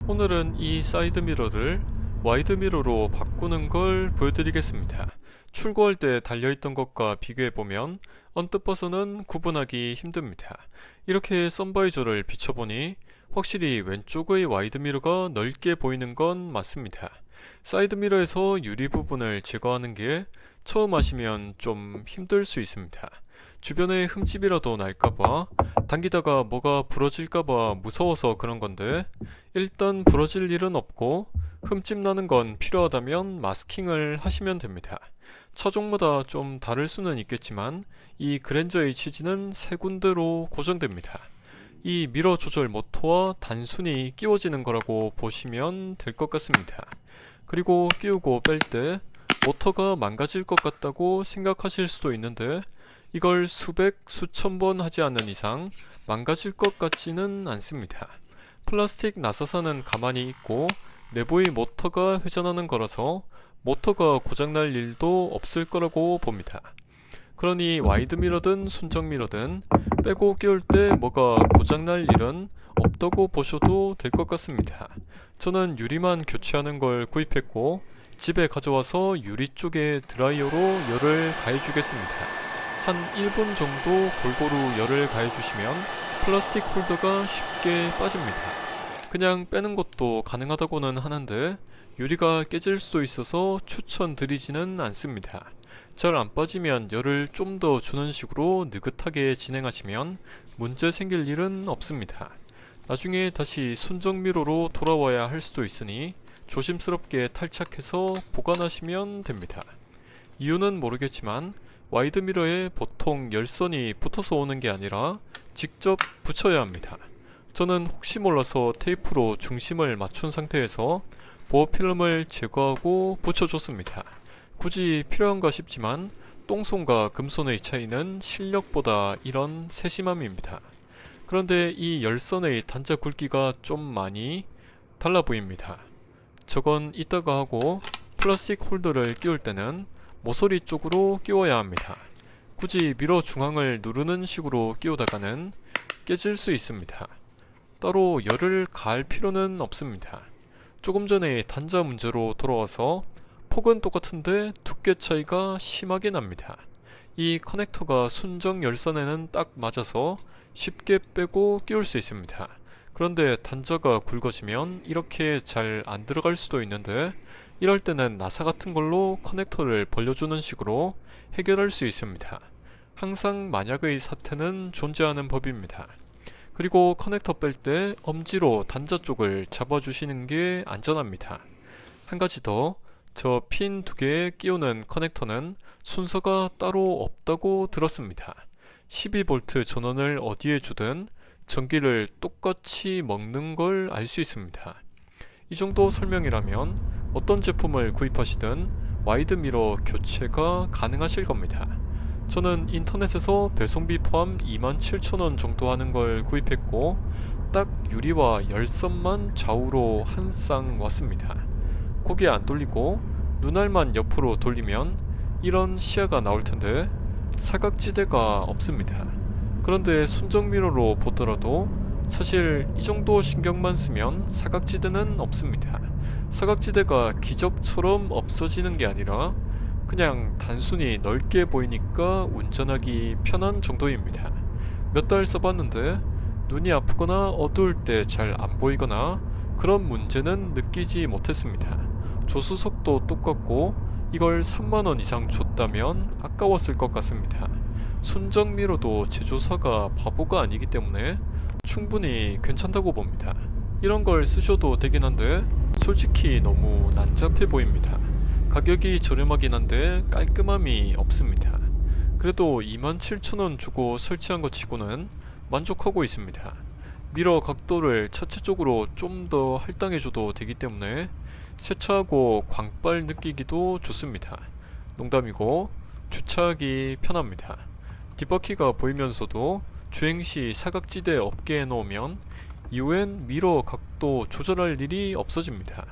오늘은 이 사이드 미러를 와이드 미러로 바꾸는 걸 보여드리겠습니다. 출고할 때 달려있던 것과 비교해보면 언뜻 봐서는 구분하기 힘듭니다. 이렇게 선바이저를 비춰보니 확실히 왼쪽의 와이드 미러가 넓게 보이는 건 맞습니다. 사이드 미러에서 유리 부분을 제거하는 게 처음 하시면 좀 힘들 수 있습니다. 주변에 흠집이라도 날까봐, 당기다가 뭐가 부러질까봐 무서워서 그런 건데, 일단 부러질 일은 없고 흠집 나는 건 필요하다면 마스킹을 하시면 됩니다. 차종마다 좀 다를 수는 있겠지만 이 그랜저 HG는 세 군데로 고정됩니다. 이 미러 조절 모터와 단순히 끼워지는 거라고 보시면 될 것 같습니다. 그리고 끼우고 뺄 때 모터가 망가질 것 같다고 생각하실 수도 있는데, 이걸 수백, 수천 번 하지 않는 이상 망가질 것 같지는 않습니다. 플라스틱 나사선은 가만히 있고 내부의 모터가 회전하는 거라서 모터가 고장날 일도 없을 거라고 봅니다. 그러니 와이드 미러든 순정 미러든 빼고 끼울 때 뭐가 고장날 일은 없다고 보셔도 될 것 같습니다. 저는 유리만 교체하는 걸 구입했고 집에 가져와서 유리 쪽에 드라이어로 열을 가해주겠습니다. 한 1분 정도 골고루 열을 가해주시면 플라스틱 홀더가 쉽게 빠집니다. 그냥 빼는 것도 가능하다고는 하는데 유리가 깨질 수도 있어서 추천드리지는 않습니다. 잘 안 빠지면 열을 좀 더 주는 식으로 느긋하게 진행하시면 문제 생길 일은 없습니다. 나중에 다시 순정 미러로 돌아와야 할 수도 있으니 조심스럽게 탈착해서 보관하시면 됩니다. 이유는 모르겠지만 와이드 미러에 보통 열선이 붙어서 오는 게 아니라 직접 붙여야 합니다. 저는 혹시 몰라서 테이프로 중심을 맞춘 상태에서 보호 필름을 제거하고 붙여줬습니다. 굳이 필요한가 싶지만 똥손과 금손의 차이는 실력보다 이런 세심함입니다. 그런데 이 열선의 단자 굵기가 좀 많이 달라 보입니다. 저건 이따가 하고 플라스틱 홀더를 끼울 때는 모서리 쪽으로 끼워야 합니다. 굳이 미러 중앙을 누르는 식으로 끼우다가는 깨질 수 있습니다. 따로 열을 가할 필요는 없습니다. 조금 전에 단자 문제로 돌아와서 폭은 똑같은데 두께 차이가 심하게 납니다. 이 커넥터가 순정 열선에는 딱 맞아서 쉽게 빼고 끼울 수 있습니다. 그런데 단자가 굵어지면 이렇게 잘 안 들어갈 수도 있는데, 이럴 때는 나사 같은 걸로 커넥터를 벌려주는 식으로 해결할 수 있습니다. 항상 만약의 사태는 존재하는 법입니다. 그리고 커넥터 뺄 때 엄지로 단자 쪽을 잡아주시는 게 안전합니다. 한 가지 더, 저 핀 2개에 끼우는 커넥터는 순서가 따로 없다고 들었습니다. 12V 전원을 어디에 주든 전기를 똑같이 먹는 걸 알 수 있습니다. 이 정도 설명이라면 어떤 제품을 구입하시든 와이드 미러 교체가 가능하실 겁니다. 저는 인터넷에서 배송비 포함 27,000원 정도 하는 걸 구입했고 딱 유리와 열선만 좌우로 한 쌍 왔습니다. 고개 안 돌리고 눈알만 옆으로 돌리면 이런 시야가 나올 텐데 사각지대가 없습니다. 그런데 순정 미러로 보더라도 사실 이 정도 신경만 쓰면 사각지대는 없습니다. 사각지대가 기적처럼 없어지는 게 아니라 그냥 단순히 넓게 보이니까 운전하기 편한 정도입니다. 몇 달 써봤는데 눈이 아프거나 어두울 때 잘 안 보이거나 그런 문제는 느끼지 못했습니다. 조수석도 똑같고 이걸 3만원 이상 줬다면 아까웠을 것 같습니다. 순정 미러도 제조사가 바보가 아니기 때문에 충분히 괜찮다고 봅니다. 이런 걸 쓰셔도 되긴 한데 솔직히 너무 난잡해 보입니다. 가격이 저렴하긴 한데 깔끔함이 없습니다. 그래도 27,000원 주고 설치한 것 치고는 만족하고 있습니다. 미러 각도를 차체 쪽으로 좀 더 할당해줘도 되기 때문에 세차하고 광빨 느끼기도 좋습니다. 농담이고 주차하기 편합니다. 뒷바퀴가 보이면서도 주행시 사각지대 없게 해놓으면 이후엔 미러 각도 조절할 일이 없어집니다.